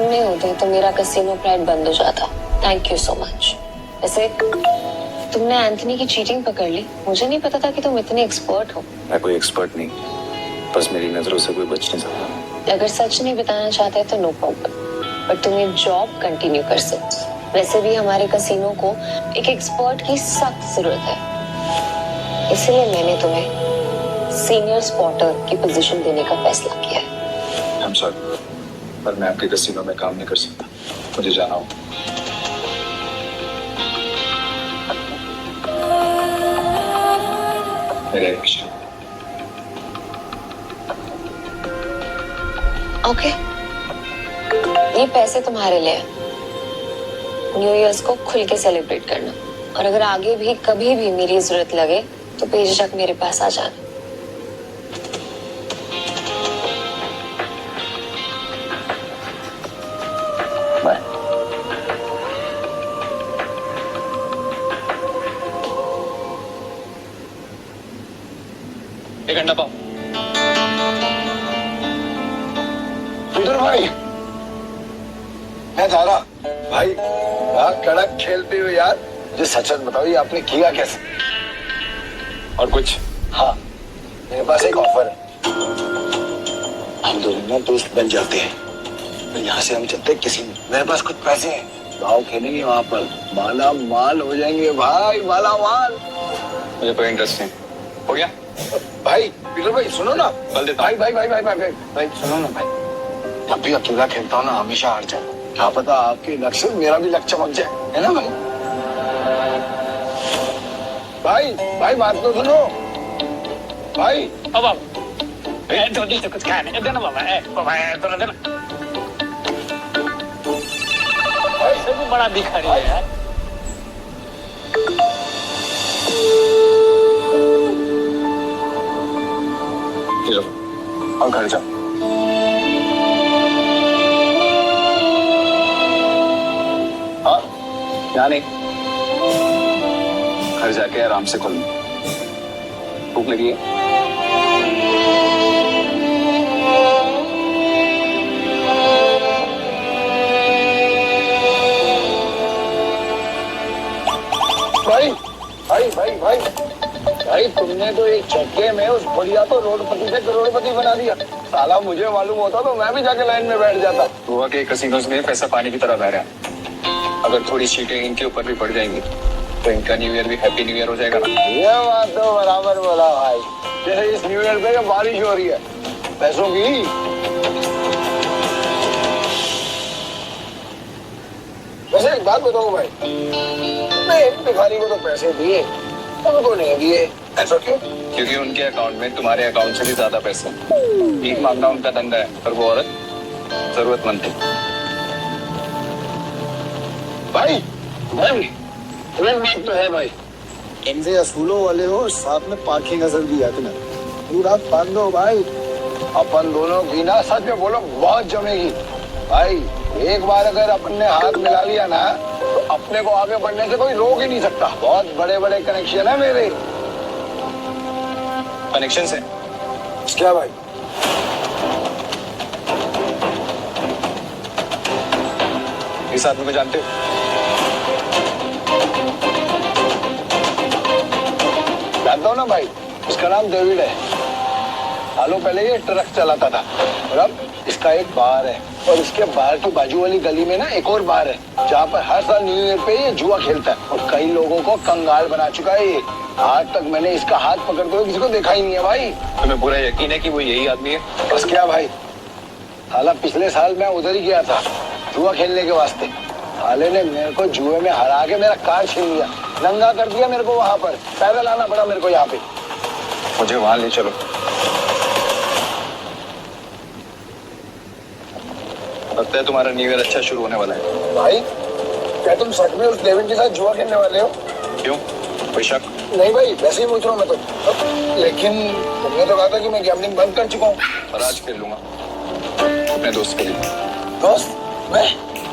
नहीं होते तो मेरा कैसीनो प्राइड बंद हो जाता। Thank you so much. वैसे तुमने एंथनी की चीटिंग पकड़ ली, मुझे नहीं पता था कि तुम इतने एक्सपर्ट हो। मैं कोई एक्सपर्ट नहीं, बस मेरी नजरों से कोई बच नहीं सकता। अगर सच नहीं बताना चाहते तो नो प्रॉब्लम, बट तुम ये जॉब कंटिन्यू कर सकते। वैसे भी हमारे कैसीनो को एक एक्सपर्ट की सख्त जरूरत है, इसलिए मैंने तुम्हें सीनियर स्पॉटर की पोजीशन देने का फैसला किया है। I'm sorry, पर मैं आपके कैसीनो में काम नहीं कर सकता, मुझे जाना हो। मेरा एक विषय। ओके, ये पैसे तुम्हारे लिए हैं। न्यू ईयर्स को खुल के सेलिब्रेट करना, और अगर आगे भी कभी भी मेरी जरूरत लगे तो बेझिझक मेरे पास आ जाना। बाय। एक अंडा पाओ। सुंदर भाई, मैं जा रहा भाई। कड़क खेलते हो यार। मुझे सच सच बताओ, ये आपने किया कैसे? और कुछ? हाँ, मेरे पास एक ऑफर है। हम दोनों ना दोस्त बन जाते हैं, तो यहाँ से हम चलते हैं किसी में। मेरे पास कुछ पैसे हैं, गाँव खेलेंगे वहाँ पर, माला माल हो जाएंगे भाई, माला माल। मुझे कोई इंटरेस्ट नहीं। हो गया भाई पीटर भाई, सुनो ना। कल देता भाई भाई भाई भाई भाई भाई भाई सुनो ना भाई। जब भी अकेला खेलता हूँ ना, हमेशा हार जाता हूँ। क्या पता आपके लक से मेरा भी लक चमक जाए, है ना भाई? भाई भाई बात तो सुनो भाई। अब जल्दी से कुछ खाने देना बाबा। बाबा तो देना, सब बड़ा भिखारी है यार। और घर जाओ। हाँ, यहाँ नहीं, घर जाके आराम से खोलो। भूख लगी है? भाई भाई भाई भाई भाई, तुमने तो एक झटके में उस बढ़िया तो रोडपति से करोड़पति बना दिया। साला मुझे मालूम होता तो मैं भी जाके लाइन में बैठ जाता। गोवा के कैसीनोज में पैसा पानी की तरह बह रहा है। अगर थोड़ी सीटें इनके ऊपर भी पड़ जाएंगी तो इनका न्यू ईयर भी हैप्पी न्यू ईयर हो जाएगा ना। ये बात तो बराबर बोला भाई। जैसे इस न्यू ईयर पे बारिश हो रही है पैसों की। वैसे एक बात बताओ भाई, मैं एक भिखारी को तो पैसे दिए, उनको नहीं दिए, ऐसा क्यों? क्योंकि उनके अकाउंट में तुम्हारे अकाउंट से भी ज्यादा पैसे। भीख मांगना उनका धंधा है, पर वो औरत जरूरतमंद थी। भाई भाई बात तो है भाई। इनसे असूलों वाले हो, साथ में पार्किंग नजर भी आती ना। पूरा बांध दो भाई, अपन दोनों की ना सच में बोलो बहुत जमेगी भाई। एक बार अगर अपन ने हाथ मिला लिया ना, तो अपने को आगे बढ़ने से कोई रोक ही नहीं सकता। बहुत बड़े बड़े कनेक्शन है मेरे। कनेक्शन से क्या भाई? इस आदमी को जानते हो? जानता हूँ ना भाई, इसका नाम डेविड है। सालों पहले ये ट्रक चलाता था, और अब इसका एक बार है। और इसके बाहर की बाजू वाली गली में ना एक और बार है, जहाँ पर हर साल न्यू ईयर पे ये जुआ खेलता है, और कई लोगों को कंगाल बना चुका है ये। आज तक मैंने इसका हाथ पकड़ते हुए किसी को देखा ही नहीं है भाई। तुम्हें पूरा यकीन है कि वो यही आदमी है? बस क्या भाई, साला पिछले साल मैं उधर ही गया था जुआ खेलने के वास्ते। साले ने मेरे को जुए में हरा के मेरा कार छीन लिया, नंगा कर दिया मेरे को। वहाँ पर पैदल आना पड़ा मेरे को यहाँ पे। मुझे वहां ले चलो। लगता है तुम्हारा न्यू ईयर अच्छा शुरू होने वाला है। भाई क्या तुम सच में उस डेविड के साथ जुआ खेलने वाले हो? क्यों, कोई शक? नहीं भाई, वैसे ही पूछ रहा हूँ मैं तो। लेकिन तुमने तो कहा था कि मैं गैम्बलिंग बंद कर चुका हूँ। और आज खेल लूंगा अपने दोस्त के लिए। दोस्त? मैं?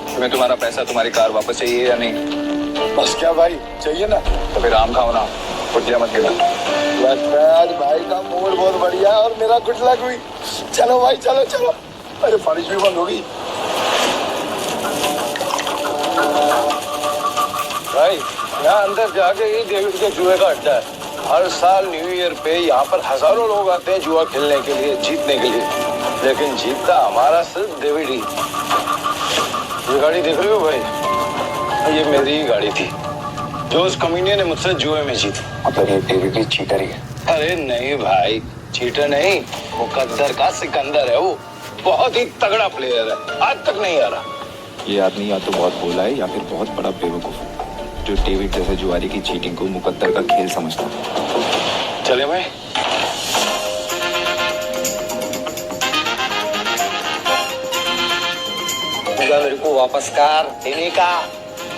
तुम्हें तुम्हारा पैसा, तुम्हारी कार वापस चाहिए या नहीं? बस क्या भाई, चाहिए ना। तो फिर आम खाओ ना, कुटिया मत गिरा। लगता है आज भाई का मूड बहुत बढ़िया है और मेरा गुड लक हुई। चलो भाई, चलो चलो। अरे बारिश भी बंद होगी। यहाँ अंदर जाके ही डेविड के जुए का अड्डा है। हर साल न्यू ईयर पे यहाँ पर हजारों लोग आते हैं जुआ खेलने के लिए, जीतने के लिए, लेकिन जीतता हमारा सिर्फ डेविड ही। ये गाड़ी देख रहे हो भाई, ये मेरी ही गाड़ी थी जो उस कमीने ने मुझसे जुए में जीती। मतलब ये डेविड ही चीटर ही है? अरे नहीं भाई, चीटर नहीं, मुकद्दर का सिकंदर है वो। बहुत ही तगड़ा प्लेयर है, आज तक नहीं आ रहा। ये आदमी या तो बहुत भोला है या फिर बहुत बड़ा बेवकूफ है, जो डेविड जैसे जुआरी की चीटिंग को मुकद्दर का खेल समझता है। चले भाई। मेरे को वापस कर देने का।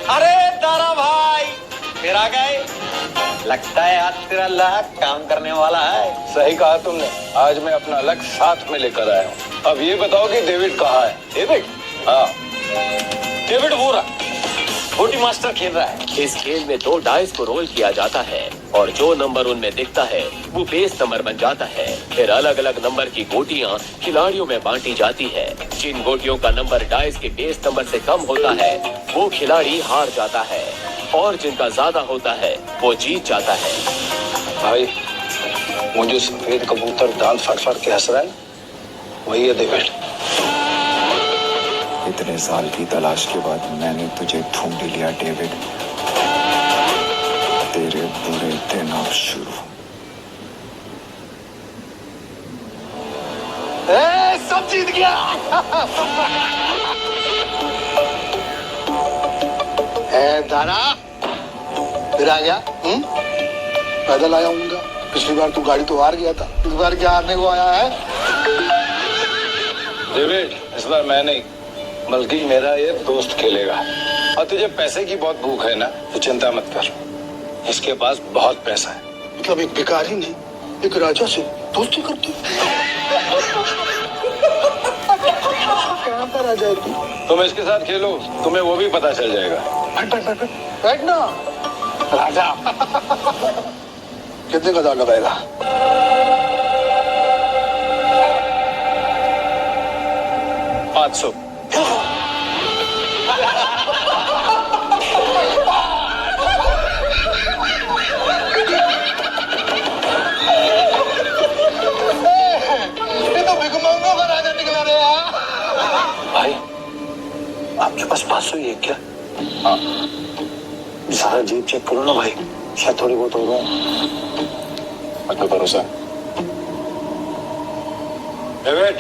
अरे तारा भाई फिर आ गए, लगता है आज तेरा लक काम करने वाला है। सही कहा तुमने, आज मैं अपना लक साथ में लेकर आया हूँ। अब ये बताओ कि डेविड कहाँ है? डेविड? हाँ, डेविड वो रहा, गोटी मास्टर खेल रहा है। इस खेल में 2 डाइस को रोल किया जाता है और जो नंबर उनमें दिखता है वो बेस नंबर बन जाता है। फिर अलग अलग नंबर की गोटियां खिलाड़ियों में बांटी जाती है। जिन गोटियों का नंबर डाइस के बेस नंबर से कम होता है वो खिलाड़ी हार जाता है और जिनका ज्यादा होता है वो जीत जाता है। भाई वो जो सफेद कबूतर दांत फाड़ फाड़ के हंस रहा है, वही है डेविड। इतने साल की तलाश के बाद मैंने तुझे ढूंढ लिया डेविड। तेरे बुरे दिन अब शुरू। सब जीत गया। दाना फिर आ गया। पैदल आया हूँ। पिछली बार तू गाड़ी तो हार गया था, इस बार क्या हारने को आया है? डेविड, इस बार मैं नहीं बल्कि मेरा ये दोस्त खेलेगा। और तुझे पैसे की बहुत भूख है ना, तो चिंता मत कर, इसके पास बहुत पैसा है। मतलब एक भिखारी ने एक राजा से दोस्ती करती? कहाँ का राजा है तू? तुम इसके साथ खेलो, तुम्हें वो भी पता चल जाएगा। बैठ ना राजा। कितने का दाव लगाएगा? 500। ये तो भिखमंगों का राजा निकला रे यार। भाई आपके पास 500 ही है क्या? हाँ, सारा जेब चेक करो ना भाई, शायद थोड़ी बहुत होगा। आपका भरोसा। डेविड,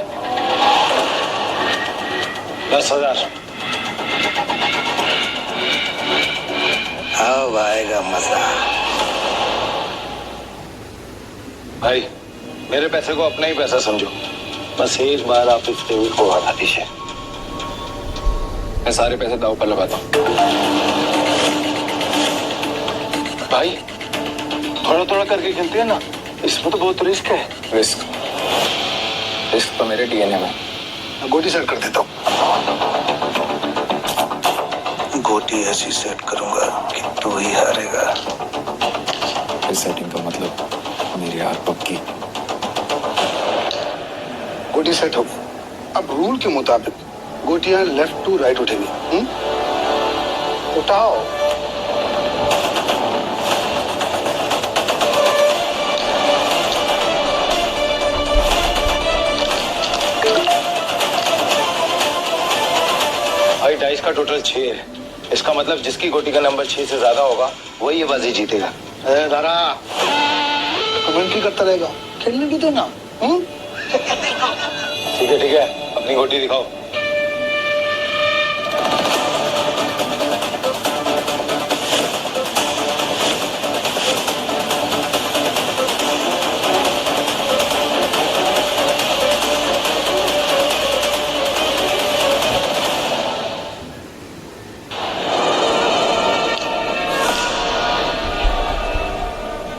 10,000। अब आएगा मजा। भाई मेरे पैसे को अपना ही पैसा समझो, बस एक बार आप इस डेविड को हटा दीजिए। मैं सारे पैसे दांव पर लगाता हूँ। भाई थोड़ा थोड़ा करके खेलते हैं ना, इसमें तो बहुत रिस्क है। रिस्क तो मेरे डीएनए में। गोटी सेट कर देता हूँ। गोटी ऐसी सेट करूंगा कि तू ही हारेगा। इस सेटिंग का मतलब मेरी हार पक्की। गोटी सेट हो। अब रूल के मुताबिक गोटियां लेफ्ट टू राइट उठेंगी। उठाओ। भाई डाइस का टोटल 6 है, इसका मतलब जिसकी गोटी का नंबर 6 से ज्यादा होगा वही ये बाजी जीतेगा। दारा कमेंट्री करता रहेगा, खेलने भी दो ना। ठीक है, अपनी गोटी दिखाओ।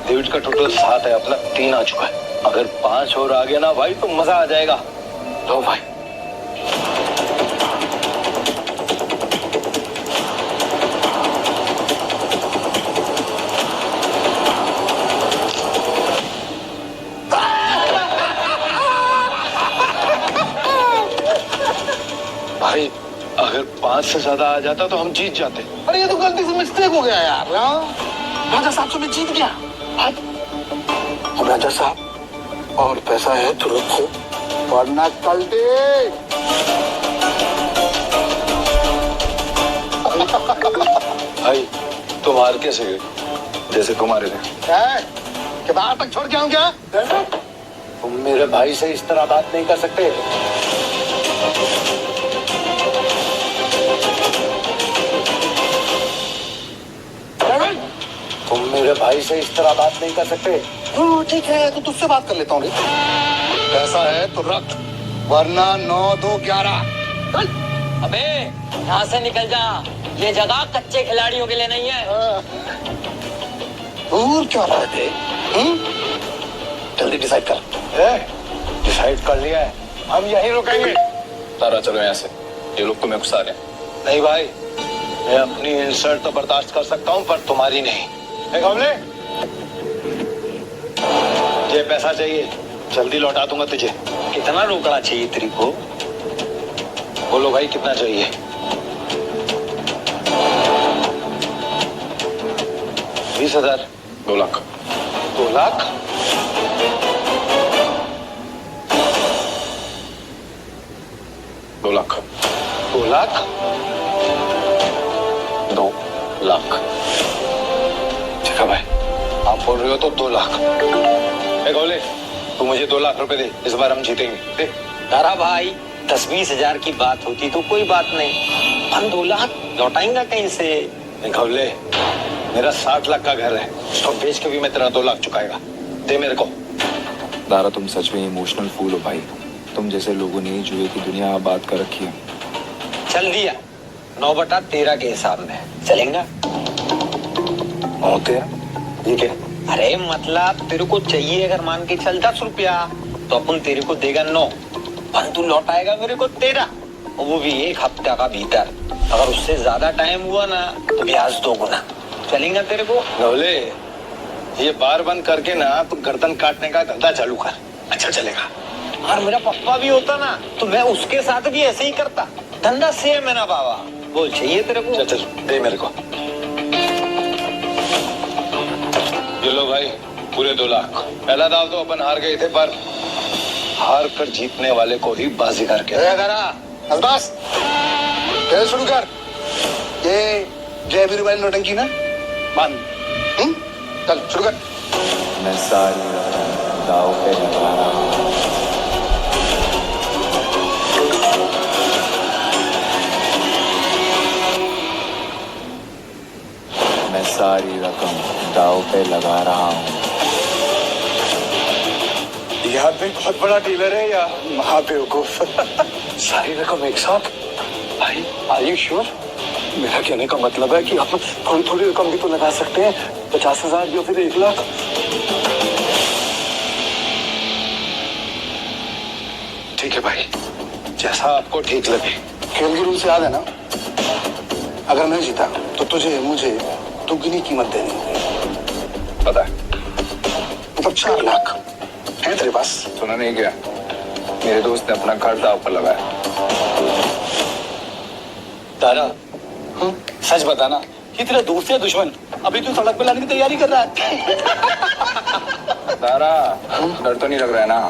डेविड का टोटल 7 है, अपना 3 आ चुका है। अगर 5 और आ गया ना भाई तो मजा आ जाएगा। लो भाई। भाई अगर 5 से ज्यादा आ जाता तो हम जीत जाते। अरे ये तो गलती से मिस्टेक हो गया यार। राजा साहब से मैं जीत गया। अब राजा साहब और पैसा है तो रखो, वरना कल दे। भाई तुम हार कैसे गए? जैसे तुम्हारे थे। कि बाहर तक छोड़ के आऊं क्या? तुम मेरे भाई से इस तरह बात नहीं कर सकते। तुम मेरे भाई से इस तरह बात नहीं कर सकते। ठीक है तो तुझसे बात कर लेता हूँ। पैसा है तो रख, वरना 9, 2, 11। अबे यहाँ से निकल जा, ये जगह कच्चे खिलाड़ियों के लिए नहीं है। दूर क्यों रहे थे? जल्दी डिसाइड कर। डिसाइड कर लिया है, हम यहीं रुकेंगे। तारा चलो यहाँ से, ये लोग तुम्हें गुस्सा रहे हैं। नहीं भाई, मैं अपनी इंसल्ट तो बर्दाश्त कर सकता हूँ पर तुम्हारी नहीं। कमले, ये पैसा चाहिए, जल्दी लौटा दूंगा तुझे। कितना रोकड़ा चाहिए तेरी को? बोलो भाई कितना चाहिए? 20,000। 2 लाख। 2 लाख? 2 लाख। 2 लाख? 2 लाख। ठीक है भाई, आप बोल रहे हो तो 2 लाख। गोले, तू मुझे 2 लाख रुपए दे, इस बार हम जीतेंगे। दे। तारा भाई 10-20 हजार की बात होती तो कोई बात नहीं, हम 2 लाख लौटाएंगे कहीं से? गोले, मेरा 60 लाख का घर है, उसको बेच के भी मैं तेरा 2 लाख चुकाएगा। दे मेरे को। तारा तुम सच में इमोशनल फूल हो भाई। तुम जैसे लोगों ने जुए की दुनिया आबाद कर रखी है। चल दिया, 9/13 के हिसाब में चलेगा। होते हैं ये क्या? अरे मतलब तेरे को चाहिए अगर मान के चल 10 रुपया तो अपन तेरे को देगा 9, पर तू लौटाएगा मेरे को 13, और वो भी 1 हफ्ते का भीतर। अगर उससे ज्यादा टाइम हुआ ना तो ब्याज 2 गुना। चलेगा तेरे को? गोले, ये बार बंद करके ना तू गर्दन काटने का धंधा चालू कर, अच्छा चलेगा। और मेरा पप्पा भी होता ना तो मैं उसके साथ भी ऐसे ही करता। धंधा सेम है ना बाबा। बोल चाहिए तेरे को? चल चल दे मेरे को। ये लो भाई, पूरे 2 लाख। पहला दाव तो अपन हार गए थे, पर हार कर जीतने वाले को ही बाजीगर कहते हैं। बस खेल शुरू कर। ये जय वीरू वाली नौटंकी ना बंद। चल शुरू कर। मैं सारी दाव पे लगा रहा हूँ। मैं सारी रकम दाव पे लगा रहा हूँ। यह आदमी बहुत बड़ा डीलर है या महाबेवकूफ? सारी रकम एक साथ? भाई आर यू श्योर? मेरा कहने का मतलब है कि आप थोड़ी थोड़ी रकम भी तो लगा सकते हैं। 50,000 या फिर 1 लाख। ठीक है भाई, जैसा आपको ठीक लगे। खेल के रूल से याद है ना, अगर मैं जीता तो तुझे मुझे दुगनी कीमत देनी होगी। पता है। मतलब 4 लाख है तेरे पास? सुना नहीं क्या? मेरे दोस्त ने अपना घर दाव पर लगाया। तारा, सच बताना, कि तेरा दोस्त या दुश्मन अभी तू सड़क पे लाने की तैयारी कर रहा है? तारा, डर तो नहीं लग रहा है ना?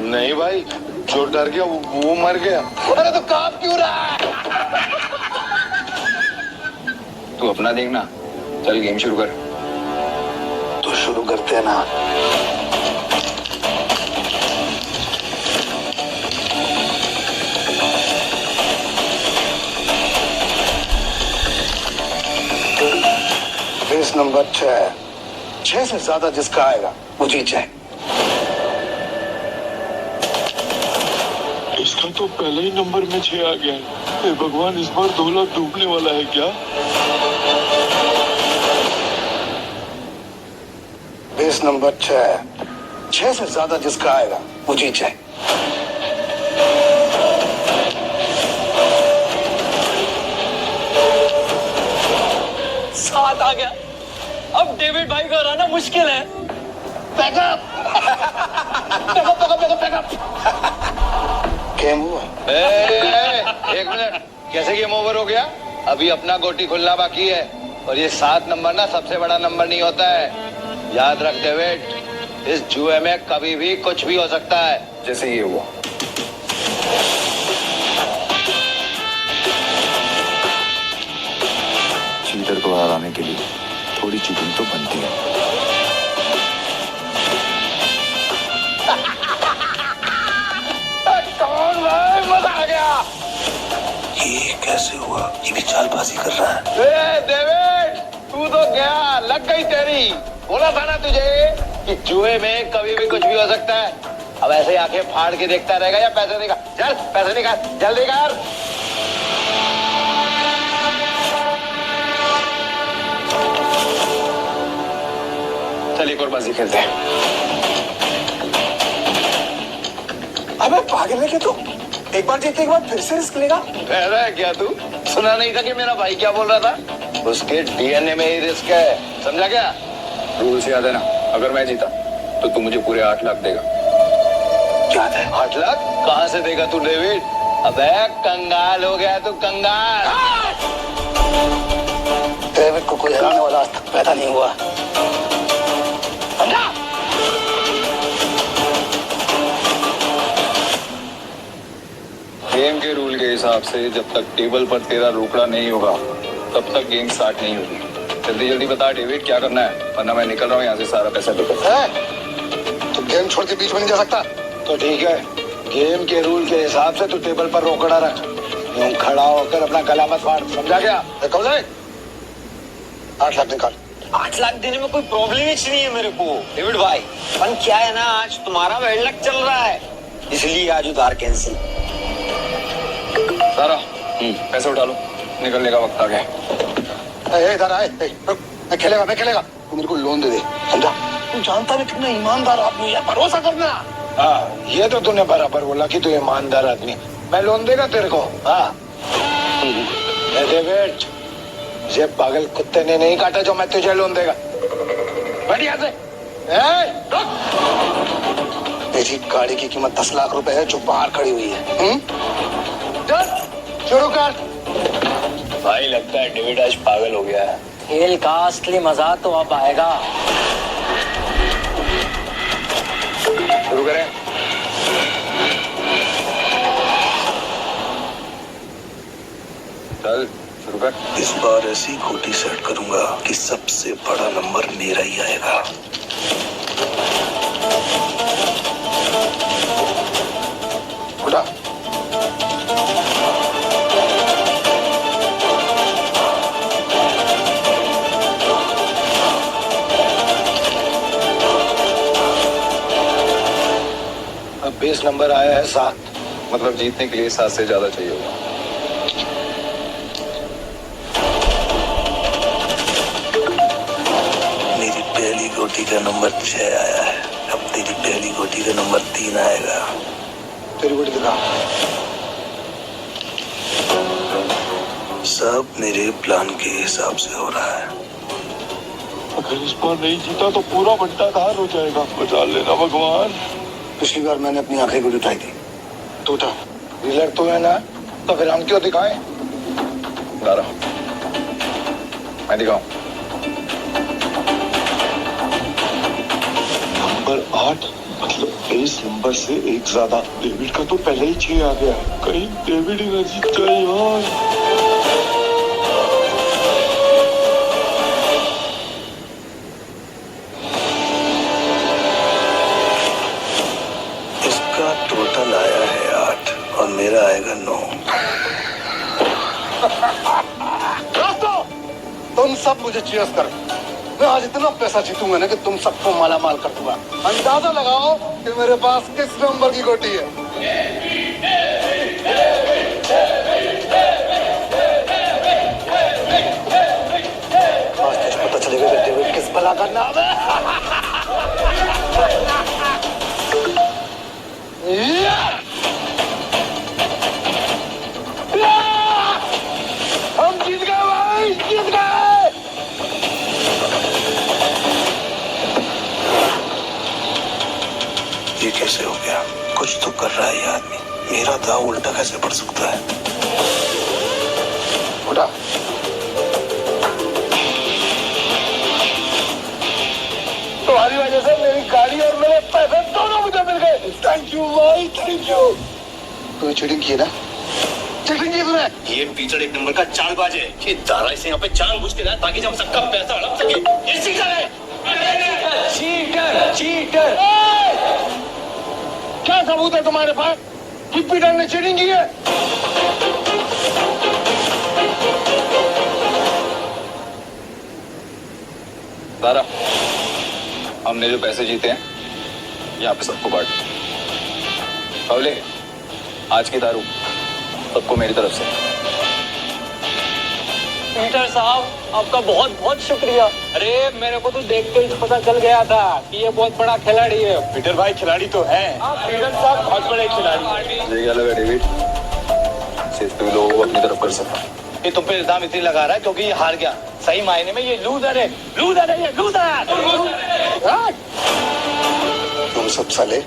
नहीं भाई, जो डर गया वो मर गया। अरे तो कांप क्यों रहा है? तू अपना देखना, चल गेम शुरू कर। तो शुरू करते हैं ना। फेस नंबर 6 से ज्यादा जिसका आएगा वो जीत जाए। इसका तो पहले ही नंबर में 6 आ गया है। हे भगवान, इस बार 2 लाख डूबने वाला है क्या? फेस नंबर 6 से ज्यादा जिसका आएगा वो जीत जाए। साथ आ गया। अब डेविड भाई को हराना मुश्किल है। Backup backup backup backup. Game हुआ। एक मिनट, कैसे गेम ओवर हो गया? अभी अपना गोटी खुलना बाकी है और ये 7 नंबर ना सबसे बड़ा नंबर नहीं होता है। याद रख डेविड, इस जुए में कभी भी कुछ भी हो सकता है। जैसे ये हुआ। चीटर को हराने के लिए थोड़ी चीटिंग तो बनती है। कौन भाई, मजा आ गया। ये कैसे हुआ? ये भी चालबाजी कर रहा है। डेविड, तू तो गया, लग गई तेरी। बोला था ना तुझे कि जुए में कभी भी कुछ भी हो सकता है। अब ऐसे ही आंखें फाड़ के देखता रहेगा या पैसे देगा? चल पैसे निकाल, जल्दी कर। चल एक और बाजी खेलते हैं। अबे पागल है क्या तू? एक बार जीत के एक बार फिर से रिस्क लेगा? कह रहा है क्या तू? सुना नहीं था कि मेरा भाई क्या बोल रहा था? उसके डीएनए में ही रिस्क है, समझा क्या? रूल्स याद है ना? अगर मैं जीता तो तू मुझे पूरे 8 लाख देगा। याद है? 8 लाख कहाँ से देगा तू डेविड? अबे कंगाल हो गया तू, कंगाल। डेविड को कोई हराने वाला आज तक पैदा नहीं हुआ। समझा? गेम के रूल के हिसाब से जब तक टेबल पर तेरा रोकड़ा नहीं होगा तब तक गेम स्टार्ट नहीं होगी। जल्दी जल्दी बता डेविड, क्या करना है, वरना मैं निकल रहा हूँ यहाँ से सारा पैसा लेकर। तू गेम छोड़ के बीच में नहीं जा सकता। तो ठीक है, गेम के रूल के हिसाब से तू टेबल पर रोकड़ा रख। यूं खड़ा होकर अपना गला मत फाड़, समझा क्या? कौन है? 8 लाख निकाल। 8 लाख देने में कोई प्रॉब्लम ही नहीं है मेरे को डेविड भाई। पर क्या है ना, आज तुम्हारा बैड लक चल रहा है, इसलिए आज उधार कैंसिल। सारा पैसे उठा लो, निकलने का वक्त आ गया। इधर आए, रुक। मैं खेलेगा। तू मेरे को लोन दे दे, समझा? तू जानता है कितना ईमानदार आदमी है, भरोसा करना। हाँ, ये तो तूने बराबर बोला कि तू ईमानदार आदमी। मैं लोन देगा तेरे को? हाँ। डेविड, ये पागल कुत्ते ने नहीं काटा जो मैं तुझे लोन देगा। बैठ यहाँ से। रुक। मेरी गाड़ी की कीमत 10 लाख रुपए है जो बाहर खड़ी हुई है। चल शुरू कर। भाई लगता है डेविड आज पागल हो गया है। खेल का असली मजा तो अब आएगा। शुरू करें। चल शुरू कर। इस बार ऐसी गोटी सेट करूंगा कि सबसे बड़ा नंबर मेरा ही आएगा। उठा। अब बेस नंबर आया है 7। मतलब जीतने के लिए 7 से ज्यादा चाहिए होगा। मेरी पहली गोटी का नंबर 6 आया है। अब तेरी पहली गोटी का नंबर 3 आएगा। तेरी गोटी दिखा। सब मेरे प्लान के हिसाब से हो रहा है। अगर इस बार नहीं जीता तो पूरा बंटाधार हो जाएगा। बचा लेना भगवान। पिछली बार मैंने अपनी आखिरी गोली उठाई थी, तू उठा। डीलर तू है ना, तो फिर हम क्यों दिखाएं? दारा मैं दिखाऊं। नंबर 8 मतलब बेस नंबर से 1 ज्यादा। डेविड का तो पहले ही 6 आ गया है। कहीं डेविड ही न जीत जाए यार। इसका टोटल आया है 8 और मेरा आएगा 9। दोस्तों, तुम सब मुझे चीयर्स करो। मैं आज इतना पैसा जीतूंगा ना कि तुम सबको माला माल कर दूंगा। अंदाजा लगाओ कि मेरे पास किस नंबर की गोटी है। आज तुझे पता चलेगा कि डेविड किस बला का नाम है। हम जीत गए भाई, जीत गए। ये कैसे हो गया? कुछ तो कर रहा है ये आदमी। मेरा दाव उल्टा कैसे पड़ सकता है? उठा। तुम्हारी वजह से मेरी गाड़ी और मेरे पैसे दोनों मुझे मिल गए। थैंक यू भाई, थैंक यू। तूने चीटिंग की ना? चीटिंग की तूने? ये पीटर एक नंबर का चालबाज है। ये दारा इसे यहाँ पे जानबूझ के लाया ताकि हम सबका पैसा हड़प सके। ये चीटर है। Cheater, cheater. क्या सबूत है तुम्हारे पास कि पीटर ने चीटिंग की है? दारा, हमने जो पैसे जीते हैं यहाँ पे सबको बांट। पवले, आज की दारू सबको मेरी तरफ से। पीटर साहब आपका बहुत बहुत शुक्रिया। अरे मेरे को तो देख के ही पता चल गया था कि ये बहुत बड़ा खिलाड़ी है। पीटर भाई खिलाड़ी तो है। पीटर साहब बहुत बड़े खिलाड़ी। ये क्या लगा डेविड? सिर्फ तू लोगों को अपनी तरफ कर सकता। ये तुम पे इल्जाम इसलिए लगा रहा है क्योंकि ये हार गया। सही मायने में ये लूजर है, लूजर है, ये लूजर। तुम सब साले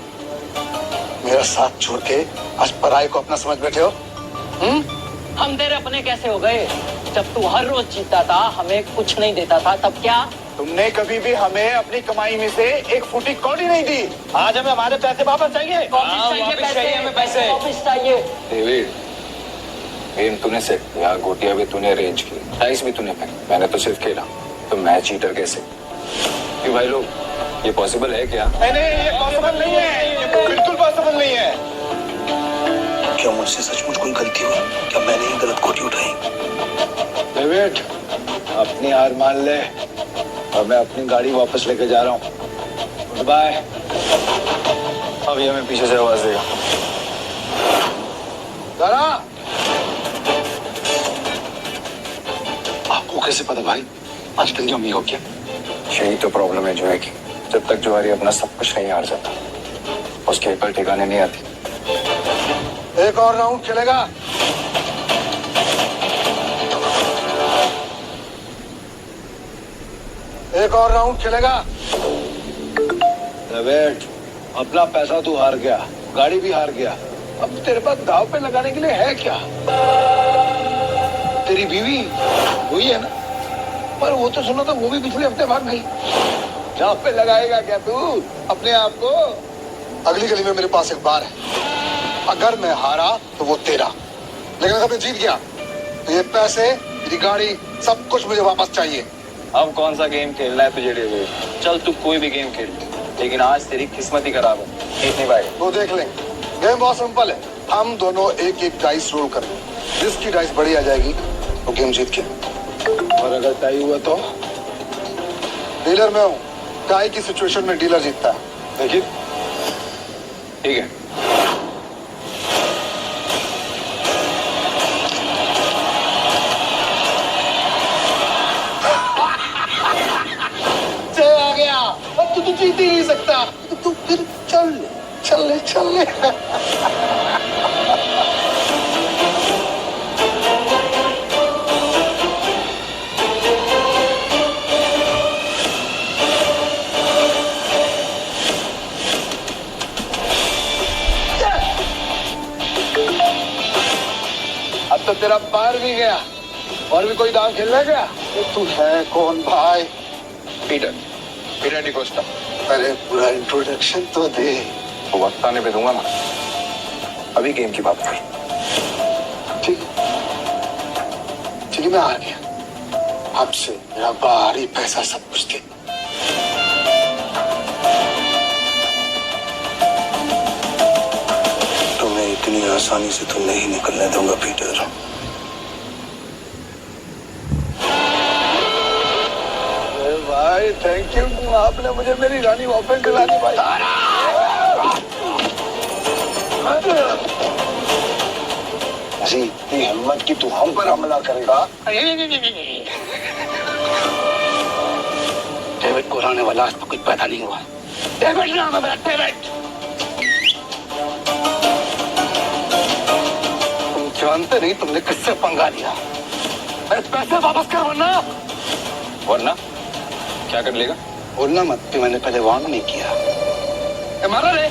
मेरा साथ छोड़ के आज पराये को अपना समझ बैठे हो। हम तेरे अपने कैसे हो गए? जब तू हर रोज जीता था, हमें कुछ नहीं देता था, तब क्या? तुमने कभी भी हमें अपनी कमाई में से एक फुटी कौड़ी नहीं दी। आज हमें हमारे पैसे वापस चाहिए। वापस चाहिए हमें पैसे। वापस चाहिए। डेविड, गेम तूने सेट किया, गोटियां भी तूने अरेंज की, डाइस भी तूने फेंकी, मैंने तो सिर्फ खेला। तो मैं चीटर कैसे? क्यों भाई लोग, ये पॉसिबल है क्या? नहीं, ये पॉसिबल नहीं है। ये बिल्कुल पॉसिबल नहीं है। क्या मुझसे सचमुच कोई गलती हुई? क्या मैंने ही गलत गोटी उठाई? डेविड, अपनी हार मान ले और मैं अपनी गाड़ी वापस लेके जा रहा हूँ। Good bye. अब ये हमें पीछे से आवाज देगा। दारा, आपको कैसे पता भाई आज पंजाब में हो क्या? यही तो प्रॉब्लम है जो है कि जब तक जुआरी अपना सब कुछ नहीं हार जाता, उसके ऊपर ठिकाने नहीं आती। एक और राउंड खेलेगा। एक और राउंड खेलेगा। डेविड, अपना पैसा तू हार गया, गाड़ी भी हार गया। अब तेरे पास दाव पे लगाने के लिए है क्या? तेरी बीवी वही है ना? पर वो तो सुना था वो भी पिछले हफ्ते भाग गई। दाव पे लगाएगा क्या तू अपने आप को? अगली गली में मेरे पास एक बार है। अगर मैं हारा तो वो तेरा, लेकिन अगर मैं जीत गया तो ये पैसे, मेरी गाड़ी, सब कुछ मुझे वापस चाहिए। अब कौन सा गेम खेलना है तुझे डेविड? चल तू कोई भी गेम खेल, लेकिन आज तेरी किस्मत ही खराब है। जीत नहीं पाएगा। वो देख लें। गेम बहुत सिंपल है। हम दोनों एक एक डाइस रोल करेंगे। जिसकी डाइस बड़ी आ जाएगी वो गेम जीत गया। और अगर तय हुआ तो? डीलर मैं हूँ, टाई की सिचुएशन में डीलर जीतता है। देखिए, ठीक है। आ गया। अब तू जीत ही नहीं सकता। तू फिर चल ले, चल ले, चल ले। अब तो तेरा पार भी गया। और भी कोई दाव खेलना है क्या? तू है कौन भाई? Peter, Peter D'Costa. अरे पूरा इंट्रोडक्शन तो दे। तो वक्त आने पे दूंगा ना, अभी गेम की बात कर। ठीक है, मैं हार गया। अब से मेरा बाहरी पैसा सब कुछ दे। तुम्हें इतनी आसानी से तो नहीं निकलने दूंगा पीटर। भाई थैंक यू, आपने मुझे मेरी रानी वापस दिला दी भाई। ऐसी इतनी हिम्मत की तू हम पर हमला करेगा? डेविड को हराने वाला आज तो कुछ पैदा नहीं हुआ। डेविड नाम है मेरा, डेविड। तुम जानते नहीं तुमने किससे पंगा लिया। मेरे पैसे वापस कर वरना क्या कर लेगा? बोलना मत कि मैंने पहले वार्न नहीं किया। मारा रे।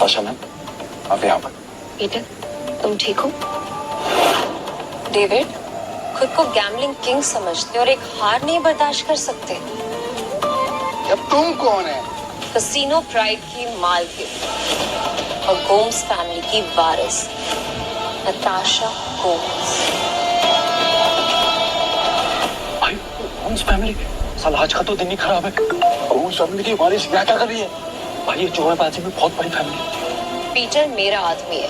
नताशा मैम, आप यहाँ पर। पीटर, तुम ठीक हो? डेविड, खुद को गैम्बलिंग किंग समझते और एक हार नहीं बर्दाश्त कर सकते। अब तुम कौन है? कसिनो प्राइड की मालकिन और गोम्स फैमिली की वारिस नताशा गोम्स। भाई गोम्स फैमिली, साल आज का तो दिन ही खराब है। गोम्स फैमिली की वारिस क्या कर रही है? भाई ये जोड़ेबाजी में बहुत बड़ी फैमिली है। पीटर मेरा आदमी है।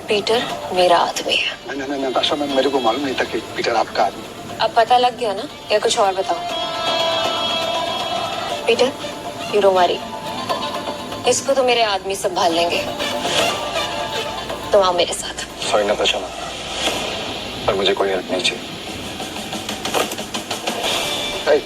पीटर मेरा आदमी है। नहीं नताशा मैम, मेरे को मालूम नहीं था कि पीटर आपका आदमी। अब पता लग गया ना, या कुछ और बताओ? पीटर, यू डोंट वरी, इसको तो मेरे आदमी संभाल लेंगे। तुम आओ मेरे साथ। सॉरी नताशा मैम, पर मुझे कोई हेल्प नहीं चाहिए। Hey.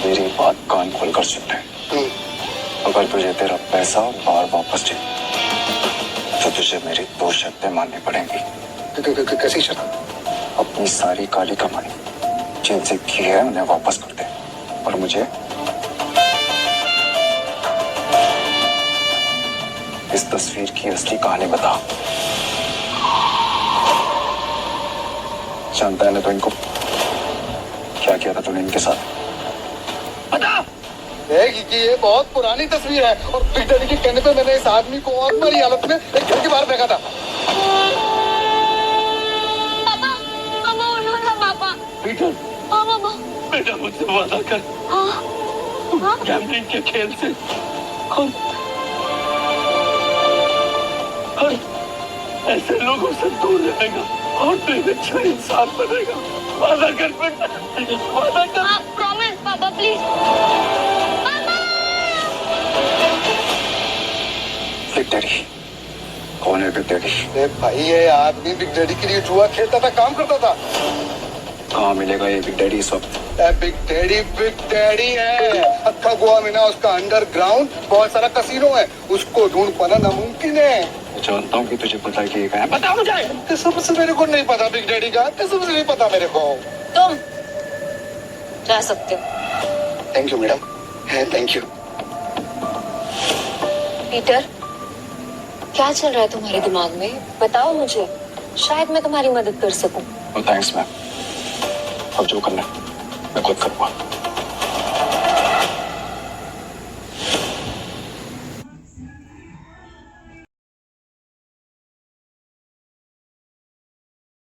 मेरी बात कान खोलकर सुन ले। अगर तुझे तेरा पैसा और वापस चाहिए तो तुझे मेरी 2 शर्तें माननी पड़ेंगी। कैसी शर्त? अपनी सारी काली कमाई जिनसे की है उन्हें वापस कर दे, और मुझे इस तस्वीर की असली कहानी बता। जानता है ना तो इनको क्या किया था तूने इनके साथ? बता। देख कि ये बहुत पुरानी तस्वीर है और बिग डैडी के कहने पे मैंने इस आदमी को और मरी हालत में एक घर के बाहर फेंका था। पापा, पापा उठो ना पापा। पीटर, पापा, बेटा मुझसे वादा कर, गैम्बलिंग के खेल से और ऐसे लोगों से दूर रहेगा और तू एक अच्छा इंसान बनेगा। वादा कर बेटा, वादा कर। प्रॉमिस पापा, प्लीज। बिग डैडी कौन है? Big daddy? अरे भाई, ये आदमी बिग डैडी के लिए जुआ खेलता था, काम करता था। कहाँ मिलेगा ये बिग डैडी इस वक्त? बिग डैडी है। अक्खा गोवा में ना उसका अंडरग्राउंड बहुत सारा कसीनो है, उसको ढूंढ पाना नामुमकिन है। मैं जानता हूँ कि तुझे पता है कि ये कहाँ है। बता मुझे। कसम से मेरे को नहीं पता बिग डैडी का, कसम से नहीं पता मेरे को। तुम जा सकते हो। Thank you madam, thank you. Peter, क्या चल रहा है तुम्हारे दिमाग में? बताओ मुझे, शायद मैं तुम्हारी मदद कर सकूं। थैंक्स मैम, अब जो करना है मैं खुद करूँगा।